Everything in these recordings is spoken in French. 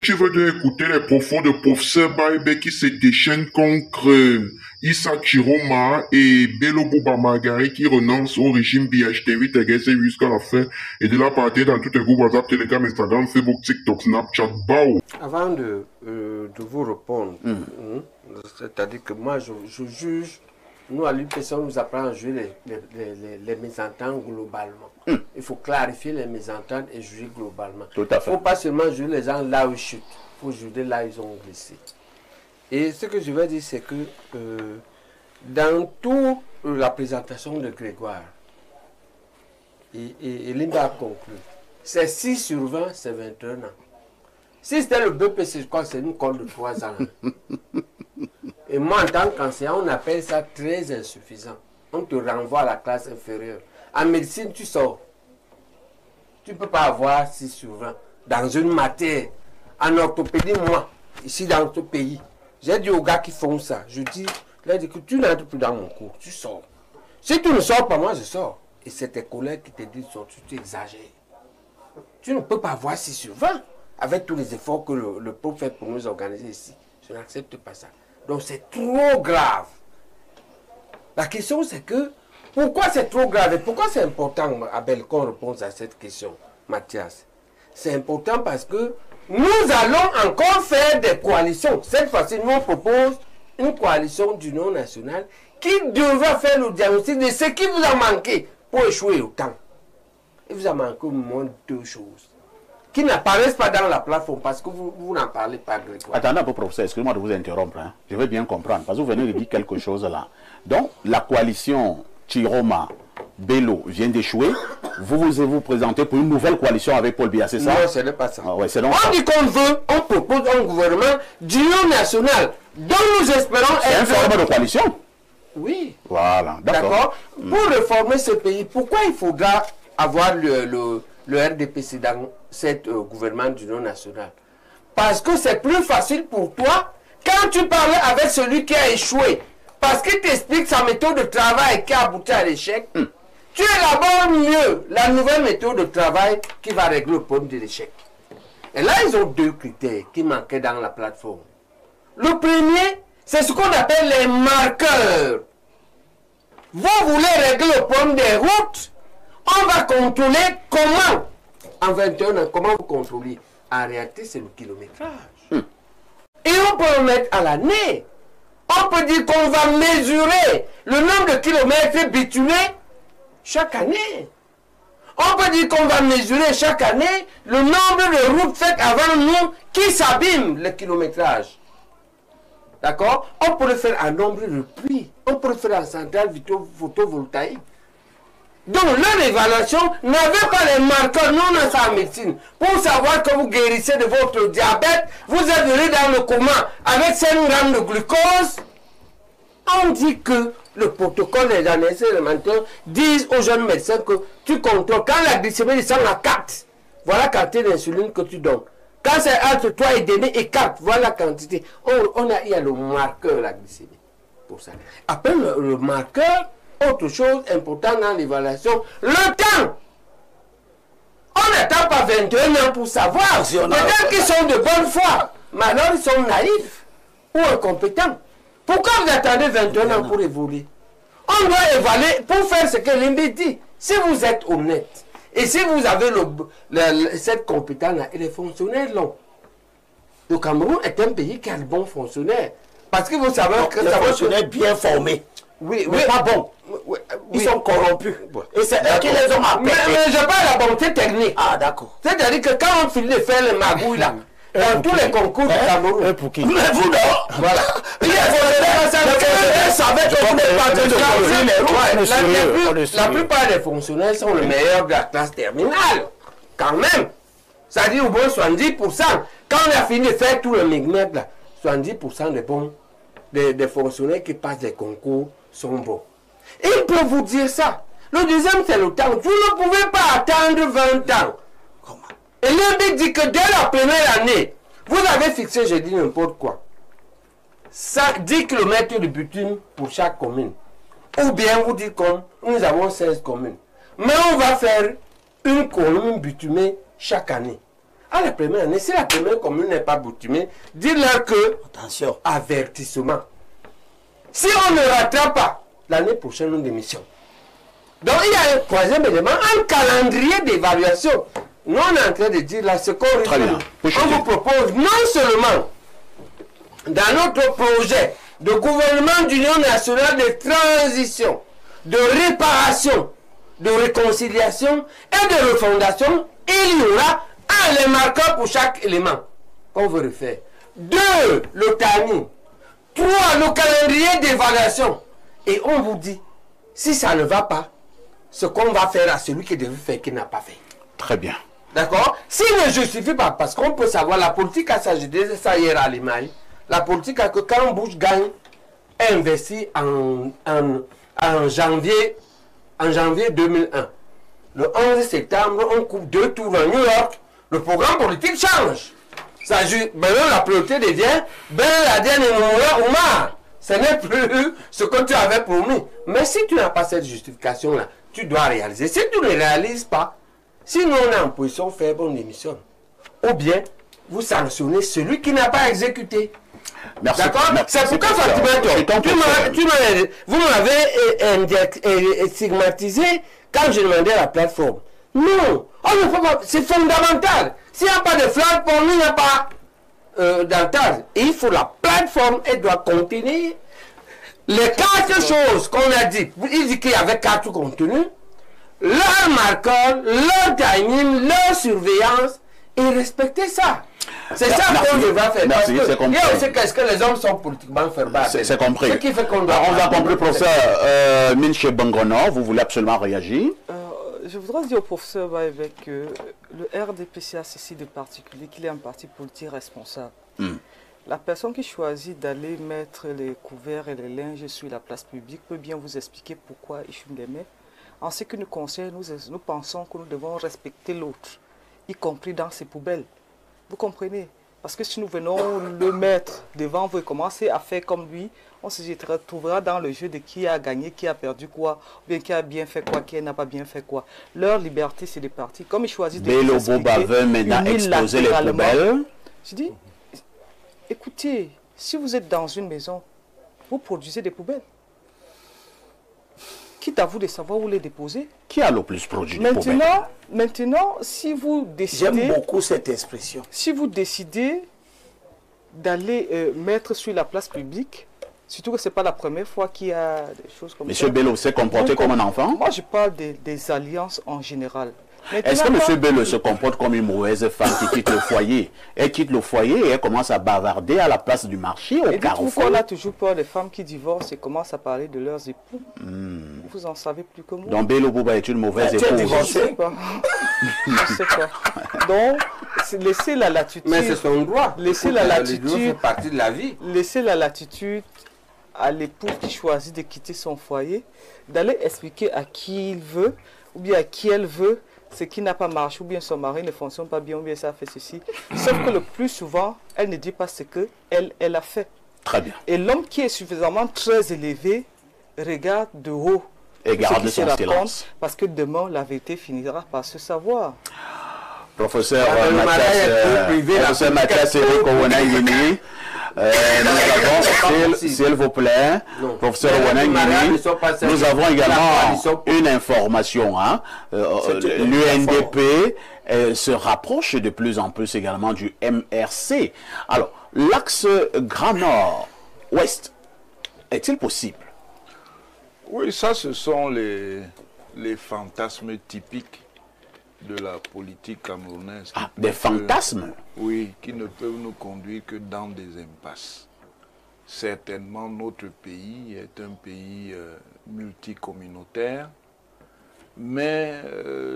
Tu veux donc écouter les propos de professeur Baïbé qui se déchaînent contre Issa Chiroma et Bello Bouba Margari qui renoncent au régime BHT8 agressé jusqu'à la fin et de la partie dans tous les groupes WhatsApp, Telegram, Instagram, Facebook, TikTok, Snapchat, Bao. Avant de vous répondre, c'est-à-dire que moi je juge, nous à l'UPC on nous apprend à jouer les mésententes globalement. Il faut clarifier les mésententes et juger globalement. Tout à fait. Il ne faut pas seulement juger les gens là où ils chutent, il faut juger là où ils ont glissé. Et ce que je veux dire, c'est que dans toute la présentation de Grégoire, et Linda a conclu, c'est 6 sur 20, c'est 21 ans. Si c'était le BPC, je crois que c'est une colle de 3 ans. Et moi, en tant qu'enseignant, on appelle ça très insuffisant. On te renvoie à la classe inférieure. En médecine, tu sors. Tu ne peux pas avoir 6 sur 20 dans une matière. En orthopédie, moi, ici dans notre pays, j'ai dit aux gars qui font ça, je dis que tu n'entres plus dans mon cours, tu sors. Si tu ne sors pas, moi je sors. Et c'est tes collègues qui te disent, tu exagères. Tu ne peux pas avoir 6 sur 20 avec tous les efforts que le prof fait pour nous organiser ici. Je n'accepte pas ça. Donc c'est trop grave. La question c'est que, pourquoi c'est trop grave et pourquoi c'est important, Abel, qu'on réponde à cette question, Mathias? C'est important parce que nous allons encore faire des coalitions. Cette fois-ci, nous on propose une coalition d'union nationale qui devra faire le diagnostic de ce qui vous a manqué pour échouer autant. Il vous a manqué au moins 2 choses qui n'apparaissent pas dans la plateforme parce que vous n'en parlez pas, Grégoire. Attendez un peu, professeur, excusez-moi de vous interrompre. Hein. Je veux bien comprendre, parce que vous venez de dire quelque chose là. Donc, la coalition Chiroma Bello vient d'échouer. Vous présentez pour une nouvelle coalition avec Paul Biya, c'est ça? Non, ce n'est pas ça. Ah, ouais, on dit qu'on veut, on propose un gouvernement d'union nationale dont nous espérons être... C'est un format de coalition? Oui. Voilà, d'accord. Pour réformer ce pays, pourquoi il faudra avoir le RDPC dans cette gouvernement d'union nationale? Parce que c'est plus facile pour toi quand tu parles avec celui qui a échoué. Parce qu'il t'explique sa méthode de travail qui a abouti à l'échec. Tu élabores mieux la nouvelle méthode de travail qui va régler le problème de l'échec. Et là, ils ont 2 critères qui manquaient dans la plateforme. Le premier, c'est ce qu'on appelle les marqueurs. Vous voulez régler le problème des routes, on va contrôler comment. En 21 ans, comment vous contrôlez? En réalité, c'est le kilométrage. Et on peut le mettre à l'année. On peut dire qu'on va mesurer le nombre de kilomètres bitumés chaque année. On peut dire qu'on va mesurer chaque année le nombre de routes faites avant nous qui s'abîment le kilométrage. D'accord? On peut le faire en nombre de pluies. On peut le faire en centrale photovoltaïque. Donc leur évaluation n'avait pas les marqueurs, nous on a ça en médecine. Pour savoir que vous guérissez de votre diabète, vous êtes venu dans le coma avec 5 grammes de glucose. On dit que le protocole des analyses élémentaires disent aux jeunes médecins que tu contrôles. Quand la glycémie descend à 4, voilà la quantité d'insuline que tu donnes. Quand c'est entre 3 et demi et 4, voilà la quantité. Il y a le marqueur, la glycémie. Pour ça. Après le marqueur, autre chose importante dans l'évaluation, le temps. On n'attend pas 21 ans pour savoir. Peut-être qu'ils sont de bonne foi, mais alors ils sont naïfs ou incompétents. Pourquoi vous attendez 21 ans pour évoluer? On doit évaluer pour faire ce que Limbi dit. Si vous êtes honnête et si vous avez cette compétence-là, et les fonctionnaires l'ont. Le Cameroun est un pays qui a de bons fonctionnaires. Parce que vous savez que les fonctionnaires bien formés. Oui, mais pas bons. Ils sont corrompus. Et c'est eux qui les ont appelés. Mais je parle de la bonté technique. Ah, d'accord. C'est-à-dire que quand on finit de faire les magouilles là, dans tous les concours du Cameroun. Mais vous non. Voilà. La plupart des fonctionnaires sont les meilleurs de la classe terminale. Quand même. Ça dit au moins 70%. Quand on a fini de faire tout le migmec là, 70% des fonctionnaires qui passent des concours sont bons. Et ils peuvent vous dire ça. Le deuxième, c'est le temps. Vous ne pouvez pas attendre 20 ans. Comment? Et l'un dit que dès la première année, vous avez fixé, je dis n'importe quoi, 10 km de bitume pour chaque commune. Ou bien vous dites comme nous avons 16 communes. Mais on va faire une commune bitumée chaque année. À la première année, si la première commune n'est pas boutimée, dis-leur que, Attention. avertissement. Si on ne rattrape pas, l'année prochaine, nous démissions. Donc, il y a un troisième élément, un calendrier d'évaluation. Nous, on est en train de dire là, ce qu'on vous propose, non seulement dans notre projet de gouvernement d'union nationale de transition, de réparation, de réconciliation et de refondation, il y aura les marqueurs pour chaque élément qu'on veut refaire. 2, le timing. 3, le calendrier d'évaluation. Et on vous dit, si ça ne va pas, ce qu'on va faire à celui qui devait faire, qui n'a pas fait. Très bien. D'accord? S'il ne justifie pas, parce qu'on peut savoir, la politique a ça, je disais ça hier à l'IMAI, la politique a que quand Bush gagne, investi en janvier 2001. Le 11 septembre, on coupe 2 tours à New York, le programme politique change. Maintenant, la priorité devient Ben Laden et Omar. Ce n'est plus ce que tu avais promis. Mais si tu n'as pas cette justification-là, tu dois réaliser. Si tu ne réalises pas, sinon on est en position faible, on démissionne. Ou bien, vous sanctionnez celui qui n'a pas exécuté. D'accord? C'est pourquoi vous m'avez stigmatisé quand je demandais la plateforme. Non, c'est fondamental. S'il n'y a pas de plateforme, il n'y a pas d'entente. Il faut la plateforme, elle doit contenir les 4 choses qu'on a dit. Il dit qu'il y avait 4 contenus. Leur marqueur, leur timing, leur surveillance, et respecter ça. C'est ça qu'on devra faire. Parce que il y a aussi qu'est-ce que les hommes sont politiquement ferbables. C'est compris. Ce qui fait qu'on doit... On a compris, professeur Minche Bangono, vous voulez absolument réagir? Je voudrais dire au professeur Baïbek que le RDPC a ceci de particulier, qu'il est un parti politique responsable. La personne qui choisit d'aller mettre les couverts et les linges sur la place publique peut bien vous expliquer pourquoi il fume les mains. En ce qui nous concerne, nous pensons que nous devons respecter l'autre, y compris dans ses poubelles. Vous comprenez? Parce que si nous venons le mettre devant vous et commencer à faire comme lui, on se retrouvera dans le jeu de qui a gagné, qui a perdu quoi, ou bien qui a bien fait quoi, qui n'a pas bien fait quoi. Leur liberté, c'est des partis. Comme ils choisissent de Bello Boba veut maintenant exposer les poubelles. Je dis, écoutez, si vous êtes dans une maison, vous produisez des poubelles. Quitte à vous de savoir où les déposer. Qui a le plus produit de poubelles? Maintenant, si vous décidez... J'aime beaucoup cette expression. Si vous décidez d'aller mettre sur la place publique, surtout que ce n'est pas la première fois qu'il y a des choses comme ça. Monsieur Bello s'est comporté comme un enfant? Moi, je parle des alliances en général. Est-ce que M. Bello se comporte comme une mauvaise femme qui quitte le foyer? Elle quitte le foyer et elle commence à bavarder à la place du marché, au carrefour. On a toujours peur des femmes qui divorcent et commencent à parler de leurs époux. Vous en savez plus que moi. Donc Bello Boba est une mauvaise épouse. Je ne sais pas. Je ne sais pas. Donc, laissez la latitude. Mais c'est son droit. Laissez la latitude. C'est partie de la vie. Laissez la latitude à l'époux qui choisit de quitter son foyer, d'aller expliquer à qui il veut, ou bien à qui elle veut, ce qui n'a pas marché, ou bien son mari ne fonctionne pas bien, ou bien ça a fait ceci. Sauf que le plus souvent, elle ne dit pas ce qu'elle a fait. Très bien. Et l'homme qui est suffisamment très élevé regarde de haut. Et garde son silence. Parce que demain, la vérité finira par se savoir. Professeur Mathias Eric Owanangini, nous avons, s'il vous plaît, professeur Owanangini, nous avons également une information. Hein. L'UNDP se rapproche de plus en plus également du MRC. Alors, l'axe Grand Nord-Ouest, est-il possible? Oui, ça, ce sont les fantasmes typiques de la politique camerounaise. Ah, des fantasmes? Oui, qui ne peuvent nous conduire que dans des impasses. Certainement, notre pays est un pays multicommunautaire, mais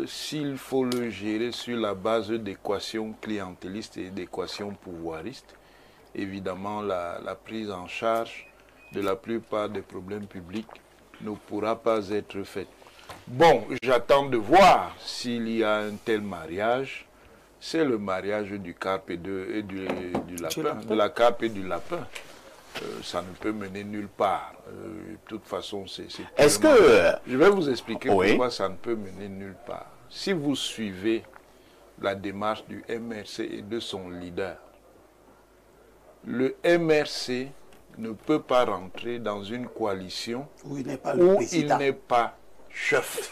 s'il faut le gérer sur la base d'équations clientélistes et d'équations pouvoiristes, évidemment, la prise en charge de la plupart des problèmes publics ne pourra pas être faite. Bon, j'attends de voir s'il y a un tel mariage. C'est le mariage du carpe et du lapin, de la carpe et du lapin. Ça ne peut mener nulle part. De toute façon, c'est... Est-ce que... Je vais vous expliquer pourquoi ça ne peut mener nulle part. Si vous suivez la démarche du MRC et de son leader. Le MRC ne peut pas rentrer dans une coalition où il n'est pas chef.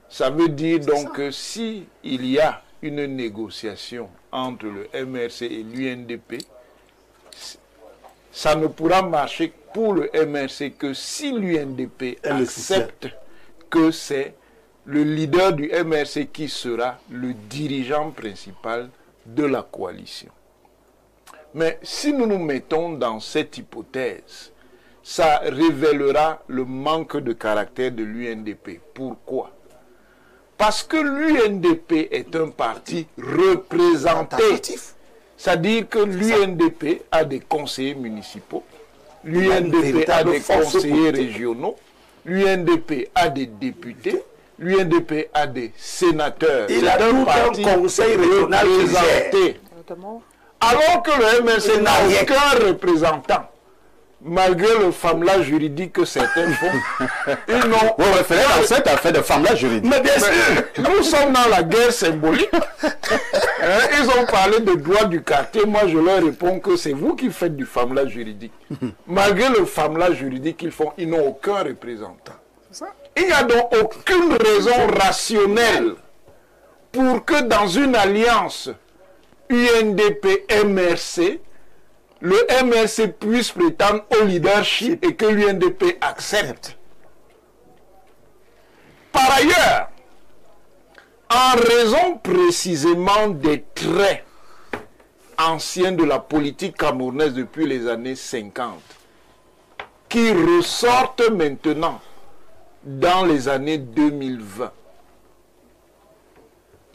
Ça veut dire donc que s'il y a une négociation entre le MRC et l'UNDP, ça ne pourra marcher pour le MRC que si l'UNDP accepte que c'est le leader du MRC qui sera le dirigeant principal de la coalition. Mais si nous nous mettons dans cette hypothèse, ça révélera le manque de caractère de l'UNDP. Pourquoi? Parce que l'UNDP est un parti représentatif. C'est-à-dire que l'UNDP a des conseillers municipaux, l'UNDP a des conseillers régionaux, l'UNDP a des députés, l'UNDP a des sénateurs. Il a tout un conseil régional représenté. Alors que le MRC n'a aucun représentant. Malgré le famela juridique que certains font, ils n'ont... Vous référez à cette affaire de famela juridique. Mais bien sûr, nous sommes dans la guerre symbolique. Ils ont parlé de droit du quartier. Moi, je leur réponds que c'est vous qui faites du famela juridique. Malgré le famela juridique qu'ils font, ils n'ont aucun représentant. Il n'y a donc aucune raison rationnelle pour que dans une alliance UNDP-MRC, le MRC puisse prétendre au leadership et que l'UNDP accepte. Par ailleurs, en raison précisément des traits anciens de la politique camerounaise depuis les années 50, qui ressortent maintenant dans les années 2020,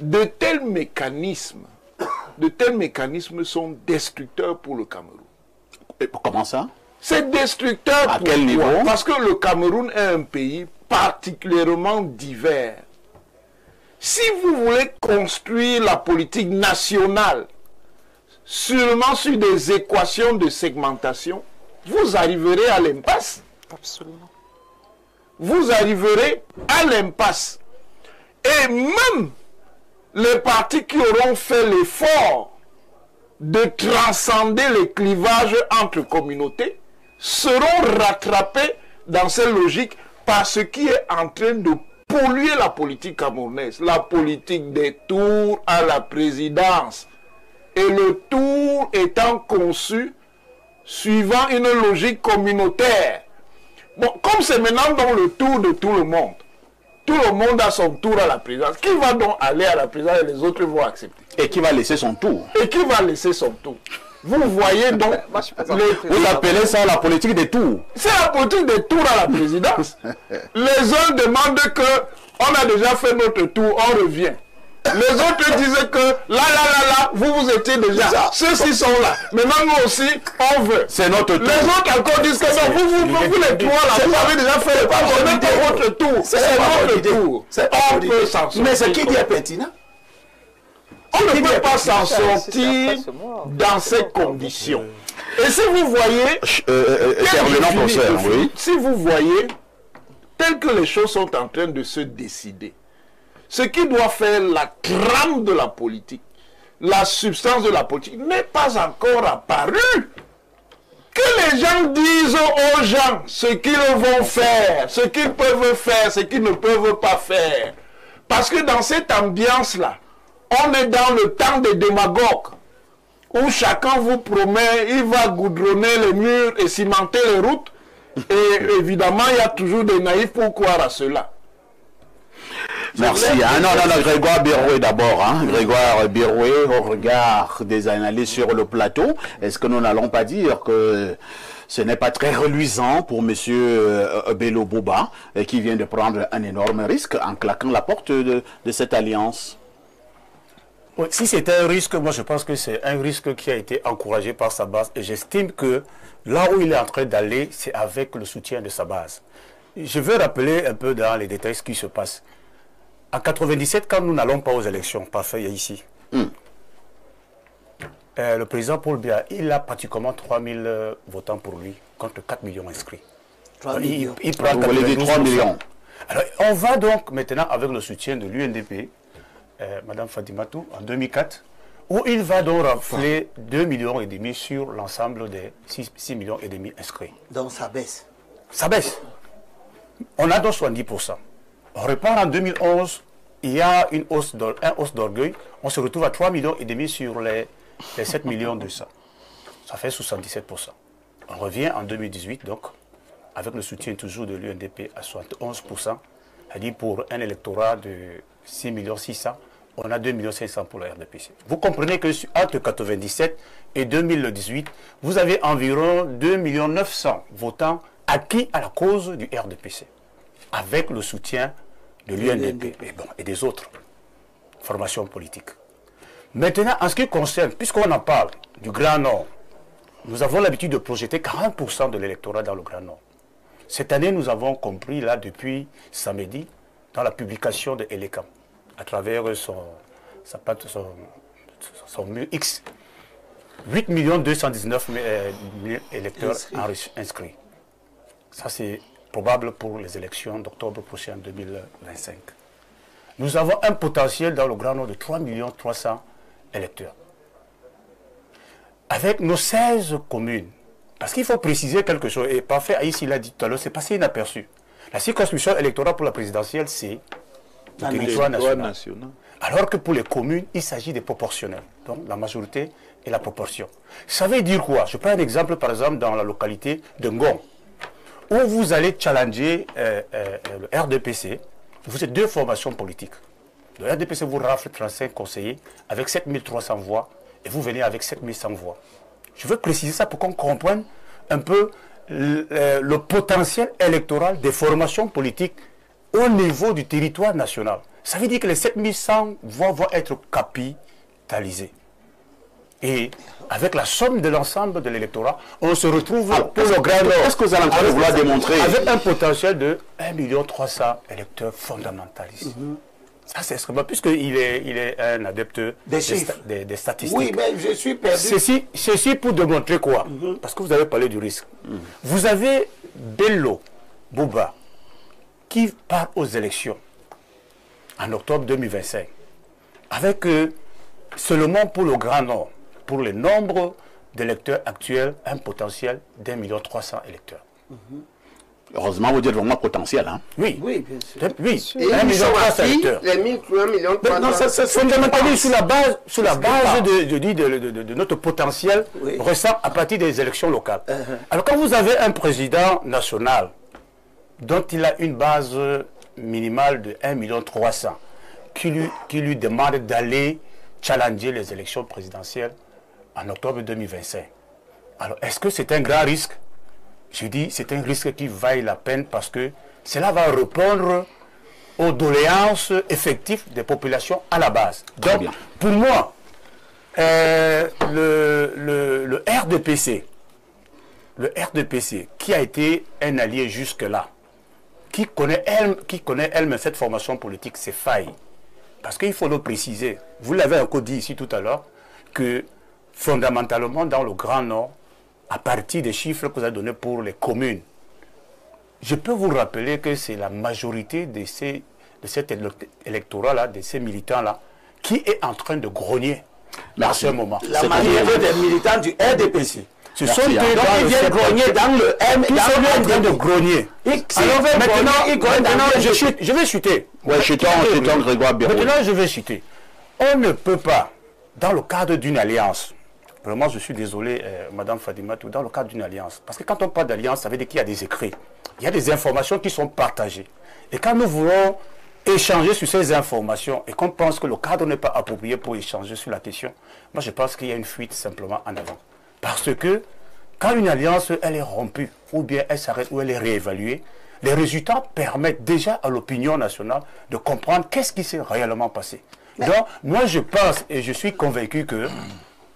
de tels mécanismes sont destructeurs pour le Cameroun. Et comment ça? C'est destructeur à quel niveau? Parce que le Cameroun est un pays particulièrement divers. Si vous voulez construire la politique nationale seulement sur des équations de segmentation, vous arriverez à l'impasse. Absolument. Vous arriverez à l'impasse. Et même les partis qui auront fait l'effort de transcender les clivages entre communautés seront rattrapés dans cette logique par ce qui est en train de polluer la politique camerounaise, la politique des tours à la présidence. Et le tour étant conçu suivant une logique communautaire. Bon, comme c'est maintenant dans le tour de tout le monde a son tour à la présidence. Qui va donc aller à la présidence et les autres vont accepter? Et qui va laisser son tour? Et qui va laisser son tour? Vous voyez donc... Vous appelez ça la politique des tours? C'est la politique des tours à la présidence. Les uns demandent que on a déjà fait notre tour, on revient. Les autres disaient que là, vous étiez déjà. Ceux-ci sont là. Maintenant, nous aussi, on veut. C'est notre tour. Les autres encore disent que non, vous les trois là, vous avez déjà fait le pas. Ce n'est pas votre tour. C'est notre tour. On peut s'en sortir. Mais ce qui dit est pertinent. On ne peut pas s'en sortir dans ces conditions. Et si vous voyez, si vous voyez, tel que les choses sont en train de se décider, ce qui doit faire la trame de la politique, la substance de la politique, n'est pas encore apparu. Que les gens disent aux gens ce qu'ils vont faire, ce qu'ils peuvent faire, ce qu'ils ne peuvent pas faire. Parce que dans cette ambiance-là, on est dans le temps des démagogues, où chacun vous promet, il va goudronner les murs et cimenter les routes. Et évidemment, il y a toujours des naïfs pour croire à cela. Merci. Non, Grégoire Biroué d'abord. Grégoire Biroué, au regard des analyses sur le plateau, est-ce que nous n'allons pas dire que ce n'est pas très reluisant pour M. Bello Bouba, qui vient de prendre un énorme risque en claquant la porte de cette alliance? Oui, si c'était un risque, moi je pense que c'est un risque qui a été encouragé par sa base et j'estime que là où il est en train d'aller, c'est avec le soutien de sa base. Je veux rappeler un peu dans les détails ce qui se passe. En 97, quand nous n'allons pas aux élections, parfait, ici, le président Paul Biya, il a pratiquement 3000 votants pour lui, contre 4 millions inscrits. 3 millions. Il prend 3 millions. Alors, on va donc maintenant, avec le soutien de l'UNDP, Mme Fadimatou en 2004, où il va donc rafler 2,5 millions sur l'ensemble des 6,5 millions inscrits. Donc ça baisse. Ça baisse. On a donc 70%. On repart en 2011, il y a une hausse d'orgueil. On se retrouve à 3,5 millions sur les 7 millions 200. Ça fait 77%. On revient en 2018, donc, avec le soutien toujours de l'UNDP à 71%. C'est-à-dire pour un électorat de 6 600 000, on a 2 500 000 pour le RDPC. Vous comprenez que entre 1997 et 2018, vous avez environ 2 900 000 votants acquis à la cause du RDPC, avec le soutien de l'UNDP et des autres formations politiques. Maintenant, en ce qui concerne, puisqu'on en parle du Grand Nord, nous avons l'habitude de projeter 40% de l'électorat dans le Grand Nord. Cette année, nous avons compris, là, depuis samedi, dans la publication de Elekam, à travers son mur X, 8 219 000 électeurs inscrits. Ça, c'est probable pour les élections d'octobre prochain 2025. Nous avons un potentiel dans le Grand Nord de 3 300 000 électeurs. Avec nos 16 communes, parce qu'il faut préciser quelque chose, et parfait, Aïs l'a dit tout à l'heure, c'est passé inaperçu. La circonscription électorale pour la présidentielle, c'est le territoire national. Alors que pour les communes, il s'agit des proportionnels, donc la majorité et la proportion. Ça veut dire quoi? Je prends un exemple, par exemple, dans la localité de Ngong, où vous allez challenger le RDPC. Vous êtes deux formations politiques. Le RDPC vous rafle 35 conseillers avec 7300 voix et vous venez avec 7100 voix. Je veux préciser ça pour qu'on comprenne un peu le potentiel électoral des formations politiques au niveau du territoire national. Ça veut dire que les 7100 voix vont être capitalisées. Et avec la somme de l'ensemble de l'électorat, on se retrouve pour le Grand Nord. Est-ce que vous allez encore vouloir démontrer? Avec un potentiel de 1 300 000 électeurs fondamentalistes. Ça, c'est extrêmement, puisqu'il est un adepte des statistiques. Oui, mais je suis perdu. Ceci pour démontrer quoi? Parce que vous avez parlé du risque. Vous avez Bello Bouba qui part aux élections en octobre 2025 avec seulement pour le Grand Nord, pour le nombre d'électeurs actuels, un potentiel d'1 300 000 électeurs. Heureusement, vous dites vraiment potentiel. Hein? Oui, oui, bien sûr. Oui, et 1 million 300 électeurs. Les 1 million 300 Non, c'est fondamentalement sur la base de notre potentiel restant à partir des élections locales. Alors quand vous avez un président national dont il a une base minimale de 1 300 000 qui lui demande d'aller challenger les élections présidentielles en octobre 2025. Alors, est-ce que c'est un grand risque? Je dis, c'est un risque qui vaille la peine parce que cela va répondre aux doléances effectives des populations à la base. Donc, pour moi, le RDPC, qui a été un allié jusque-là, qui connaît elle-même cette formation politique, c'est faille. Parce qu'il faut le préciser, vous l'avez encore dit ici tout à l'heure, que fondamentalement dans le Grand Nord, à partir des chiffres que vous avez donnés pour les communes, je peux vous rappeler que c'est la majorité de cet électorat-là, de ces militants-là, qui est en train de grogner à ce moment. La majorité des militants du RDPC. Ce sont eux qui viennent grogner dans le M. Qui sont en train de grogner. Alors maintenant, je vais chuter. Oui, chutons Grégoire Béraud. Maintenant, je vais chuter. On ne peut pas, dans le cadre d'une alliance, vraiment je suis désolé, Madame Fadimatou, dans le cadre d'une alliance, parce que quand on parle d'alliance, ça veut dire qu'il y a des écrits, il y a des informations qui sont partagées. Et quand nous voulons échanger sur ces informations et qu'on pense que le cadre n'est pas approprié pour échanger sur la question, moi je pense qu'il y a une fuite simplement en avant. Parce que quand une alliance elle est rompue, ou bien elle s'arrête, ou elle est réévaluée, les résultats permettent déjà à l'opinion nationale de comprendre qu'est-ce qui s'est réellement passé. Donc, moi je pense et je suis convaincu que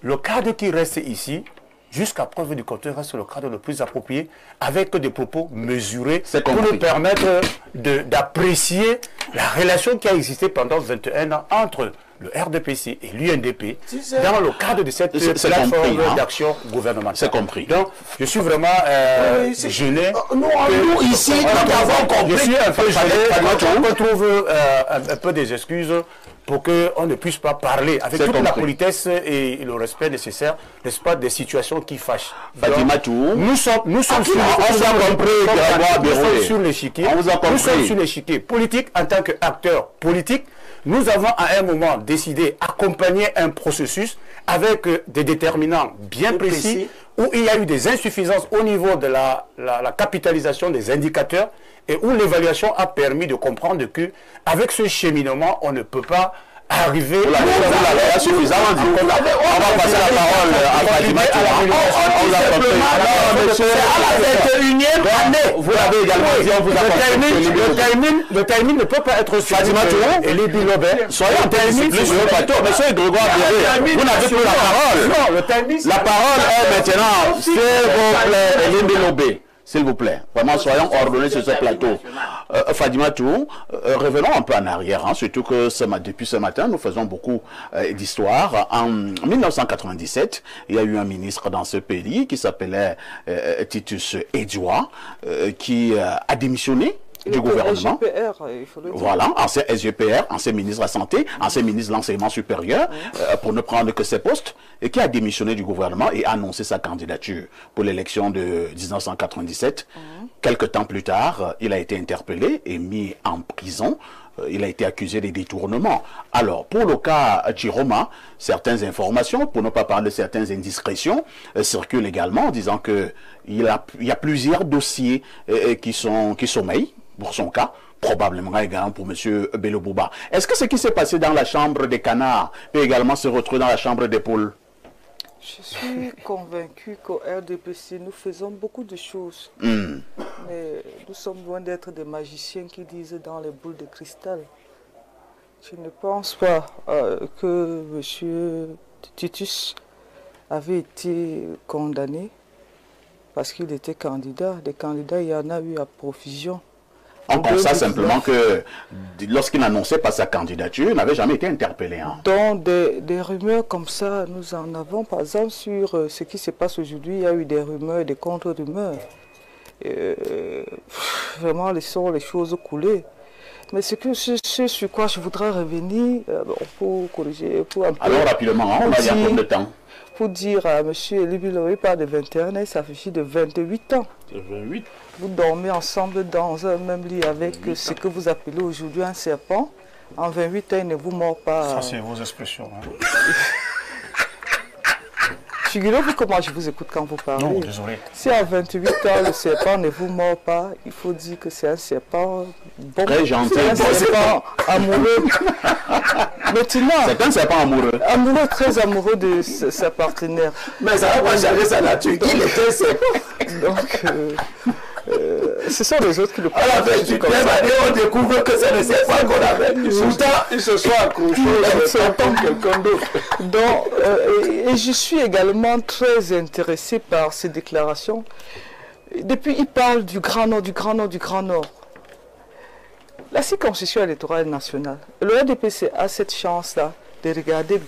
le cadre qui reste ici, jusqu'à preuve du contraire, reste le cadre le plus approprié, avec des propos mesurés pour nous permettre d'apprécier la relation qui a existé pendant 21 ans entre le RDPC et l'UNDP dans le cadre de cette plateforme d'action gouvernementale. C'est compris. Donc, je suis vraiment gêné. Nous, ici, nous avons compris. Je suis un peu gêné. On trouve un peu des excuses pour qu'on ne puisse pas parler avec toute la politesse et le respect nécessaire, n'est-ce pas, des situations qui fâchent. Fatima Tourou. Nous sommes sur l'échiquier. Nous sommes sur l'échiquier politique en tant qu'acteur politique. Nous avons à un moment décidé d'accompagner un processus avec des déterminants bien précis où il y a eu des insuffisances au niveau de la capitalisation des indicateurs et où l'évaluation a permis de comprendre qu'avec ce cheminement, on ne peut pas arriver... On va passer la parole à Fatima Vous l'avez également dit, on vous le timing ne peut pas être Fatima Tourou et les Bilobert. Soyez un peu plus sur le plateau. Monsieur Grégoire Béré, vous n'avez plus la parole. Non, le timing... La parole est maintenant, s'il vous plaît, Elie Bilobé. S'il vous plaît, vraiment soyons ordonnés sur ce plateau. Fatima Tourou, revenons un peu en arrière, hein, surtout que depuis ce matin, nous faisons beaucoup d'histoires. En 1997, il y a eu un ministre dans ce pays qui s'appelait Titus Edouard, qui a démissionné du gouvernement. SGPR, il faut le dire. Voilà, ancien SGPR, ancien ministre de la Santé, ancien ministre de l'Enseignement supérieur, pour ne prendre que ses postes, et qui a démissionné du gouvernement et a annoncé sa candidature pour l'élection de 1997. Quelques temps plus tard, il a été interpellé et mis en prison. Il a été accusé de détournement. Alors, pour le cas Chiroma, certaines informations, pour ne pas parler de certaines indiscrétions, circulent également en disant qu'il y a plusieurs dossiers qui sommeillent pour son cas, probablement également pour M. Bello Bouba. Est-ce que ce qui s'est passé dans la chambre des canards peut également se retrouver dans la chambre des poules? Je suis convaincu qu'au RDPC, nous faisons beaucoup de choses. Mais nous sommes loin d'être des magiciens qui disent dans les boules de cristal. Je ne pense pas que M. Titus avait été condamné parce qu'il était candidat. Des candidats, il y en a eu à profusion. On constate simplement que lorsqu'il n'annonçait pas sa candidature, il n'avait jamais été interpellé. Hein. Donc des rumeurs comme ça, nous en avons. Par exemple, sur ce qui se passe aujourd'hui, il y a eu des rumeurs et des contre-rumeurs. Vraiment, laissons les choses couler. Mais ce sur quoi je voudrais revenir, pour corriger... Alors rapidement, hein, on a un peu de temps. Pour dire à M. Elie Bilobert, pas de 21 ans, ça fait de 28 ans. 28. Vous dormez ensemble dans un même lit avec ce que vous appelez aujourd'hui un serpent. En 28 ans, il ne vous mord pas. Ça, c'est vos expressions. Hein. Figurez-vous comment je vous écoute quand vous parlez. Non, désolé. Si à 28 ans, le serpent ne vous mord pas, il faut dire que c'est un serpent bon. Très gentil. C'est un serpent amoureux. Maintenant, c'est un serpent amoureux. Amoureux, très amoureux de sa partenaire. Mais ça va pas changer sa nature. Il était serpent. Donc, ce sont les autres qui le parlent. À la 28e année, on découvre que c'est le serpent qu'on avait. Pourtant, ils se sont accrochés comme quelqu'un d'autre. Donc, et je suis également très intéressé par ces déclarations. Depuis, il parle du Grand Nord, du Grand Nord, du Grand Nord. La circonscription électorale nationale, le RDPC a cette chance-là de regarder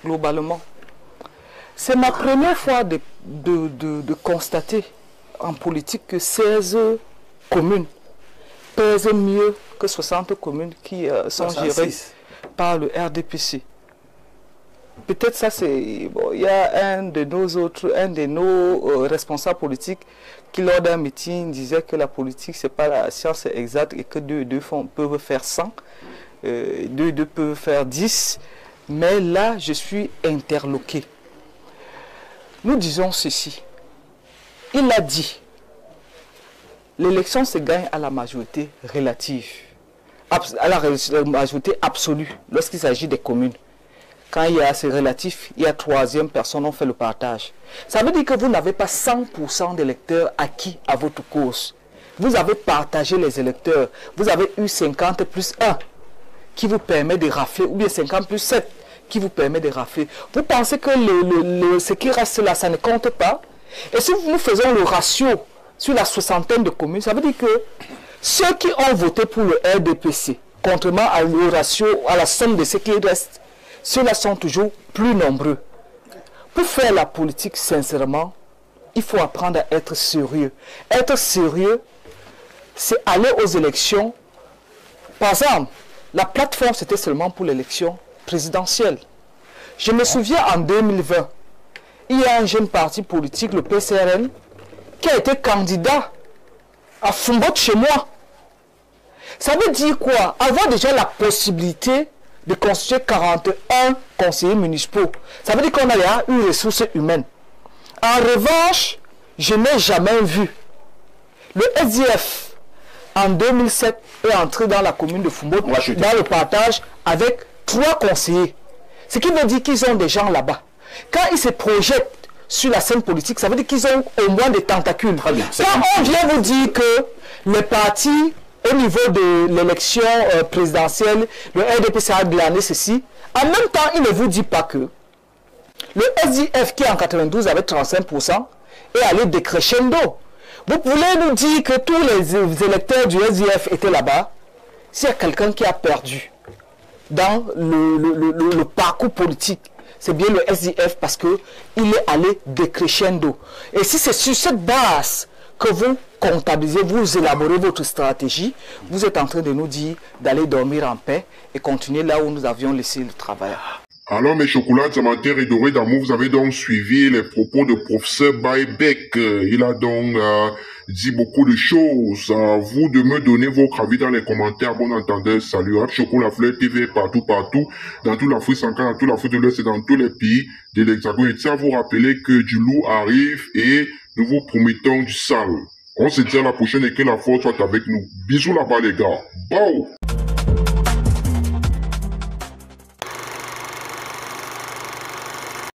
globalement. C'est ma première fois de constater en politique que 16 communes pèsent mieux que 60 communes qui sont gérées par le RDPC. Peut-être ça c'est... Bon, il y a un de nos responsables politiques qui lors d'un meeting disait que la politique c'est pas la science exacte et que deux peuvent faire 100, deux peuvent faire 10, mais là je suis interloqué. Nous disons ceci. Il a dit, l'élection se gagne à la majorité relative, à la majorité absolue, lorsqu'il s'agit des communes. Quand il y a ces relatifs, il y a troisième personne, on fait le partage. Ça veut dire que vous n'avez pas 100% d'électeurs acquis à votre cause. Vous avez partagé les électeurs. Vous avez eu 50 plus 1 qui vous permet de rafler, ou bien 50 plus 7 qui vous permet de rafler. Vous pensez que ce qui reste là, ça ne compte pas? Et si nous faisons le ratio sur la soixantaine de communes, ça veut dire que ceux qui ont voté pour le RDPC, contrairement à le ratio, à la somme de ce qui reste, ceux-là sont toujours plus nombreux. Pour faire la politique, sincèrement, il faut apprendre à être sérieux. Être sérieux, c'est aller aux élections. Par exemple, la plateforme, c'était seulement pour l'élection présidentielle. Je me souviens en 2020, il y a un jeune parti politique, le PCRN, qui a été candidat à Fumbote chez moi. Ça veut dire quoi? Avoir déjà la possibilité de constituer 41 conseillers municipaux. Ça veut dire qu'on a une ressource humaine. En revanche, je n'ai jamais vu le SDF en 2007 est entré dans la commune de Fumbote dans le partage avec 3 conseillers. Ce qui veut dire qu'ils ont des gens là-bas. Quand ils se projettent sur la scène politique, ça veut dire qu'ils ont au moins des tentacules. Quand on vient vous dire que les partis, au niveau de l'élection présidentielle, le RDPC a glané ceci, en même temps, il ne vous dit pas que le SDF qui en 92 avait 35% est allé décrescendo. Vous pouvez nous dire que tous les électeurs du SDF étaient là-bas. S'il y a quelqu'un qui a perdu dans le parcours politique, c'est bien le SDF parce qu'il est allé décrescendo. Et si c'est sur cette base que vous comptabilisez, vous élaborez votre stratégie, vous êtes en train de nous dire d'aller dormir en paix et continuer là où nous avions laissé le travail. Alors mes chocolats amateurs et dorés d'amour, vous avez donc suivi les propos de professeur Baïbek. Il a donc dit beaucoup de choses. À vous de me donner votre avis dans les commentaires. Bon entendeur, salut. Chocolat Fleur TV partout, dans toute l'Afrique centrale, dans toute l'Afrique de l'Ouest et dans tous les pays de l'Hexagone. Et tiens à vous rappeler que du lourd arrive et nous vous promettons du sale. On se dit à la prochaine et que la force soit avec nous. Bisous là-bas les gars. Bye.